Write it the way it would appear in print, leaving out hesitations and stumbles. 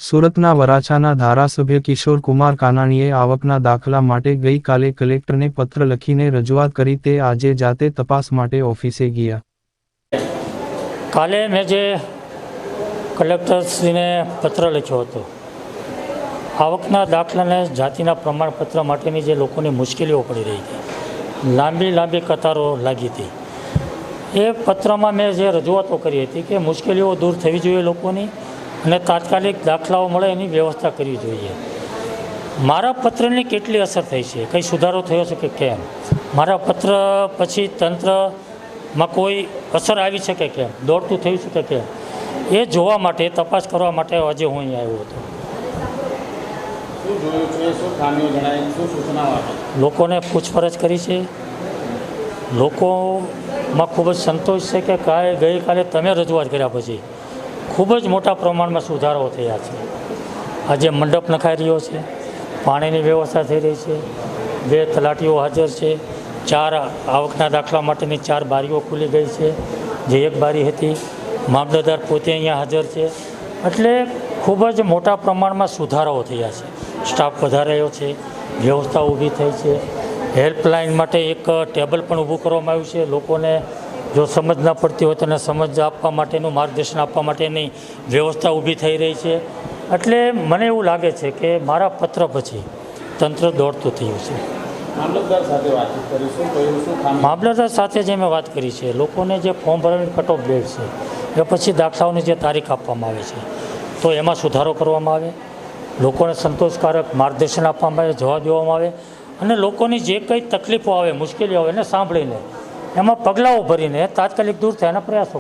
સુરતના વરાછાના ધારાસભ્ય કિશોર કુમાર કાનાણીએ આવકના દાખલા માટે ગઈકાલે કલેક્ટરને પત્ર લખીને રજૂઆત કરી તે આજે જાતે તપાસ માટે ઓફિસે ગયા. કાલે મેં જે કલેક્ટરશ્રીને પત્ર લખ્યો હતો, આવકના દાખલાને જાતિના પ્રમાણપત્ર માટેની જે લોકોની મુશ્કેલીઓ પડી રહી હતી, લાંબી કતારો લાગી હતી, એ પત્રમાં મેં જે રજૂઆતો કરી હતી કે મુશ્કેલીઓ દૂર થવી જોઈએ લોકોની અને તાત્કાલિક દાખલાઓ મળે એની વ્યવસ્થા કરવી જોઈએ. મારા પત્રની કેટલી અસર થઈ છે, કંઈ સુધારો થયો છે કે કેમ, મારા પત્ર પછી તંત્રમાં કોઈ અસર આવી છે કે કેમ, દોડતું થયું છે કે કેમ, એ જોવા માટે, તપાસ કરવા માટે આજે હું અહીંયા આવ્યો હતો. લોકોને પૂછપરછ કરી છે. લોકોમાં ખૂબ જ સંતોષ છે કે ગઈકાલે તમે રજૂઆત કર્યા પછી ખૂબ જ મોટા પ્રમાણમાં સુધારાઓ થયા છે. આજે મંડપ નખાઈ રહ્યો છે, પાણીની વ્યવસ્થા થઈ રહી છે, 2 તલાટીઓ હાજર છે, 4 આવકના દાખલા માટેની 4 બારીઓ ખુલી ગઈ છે, જે 1 બારી હતી. મામલતદાર પોતે અહીંયા હાજર છે. એટલે ખૂબ જ મોટા પ્રમાણમાં સુધારાઓ થયા છે. સ્ટાફ વધારાયો છે, વ્યવસ્થા ઊભી થઈ છે. હેલ્પલાઇન માટે એક ટેબલ પણ ઊભું કરવામાં આવ્યું છે. લોકોને જો સમજ ન પડતી હોય તેને સમજ આપવા માટેનું, માર્ગદર્શન આપવા માટેની વ્યવસ્થા ઊભી થઈ રહી છે. એટલે મને એવું લાગે છે કે મારા પત્ર પછી તંત્ર દોડતું થયું છે. મામલતદાર સાથે જે મેં વાત કરી છે, લોકોને જે ફોર્મ ભરવાની કટ ઓફ ડેટ છે, એ પછી દાખલાઓની જે તારીખ આપવામાં આવે છે, તો એમાં સુધારો કરવામાં આવે, લોકોને સંતોષકારક માર્ગદર્શન આપવામાં આવે, જવાબ દેવામાં આવે અને લોકોની જે કંઈ તકલીફો આવે, મુશ્કેલીઓ આવે એને સાંભળીને એમાં પગલાઓ ભરીને તાત્કાલિક દૂર થયાના પ્રયાસો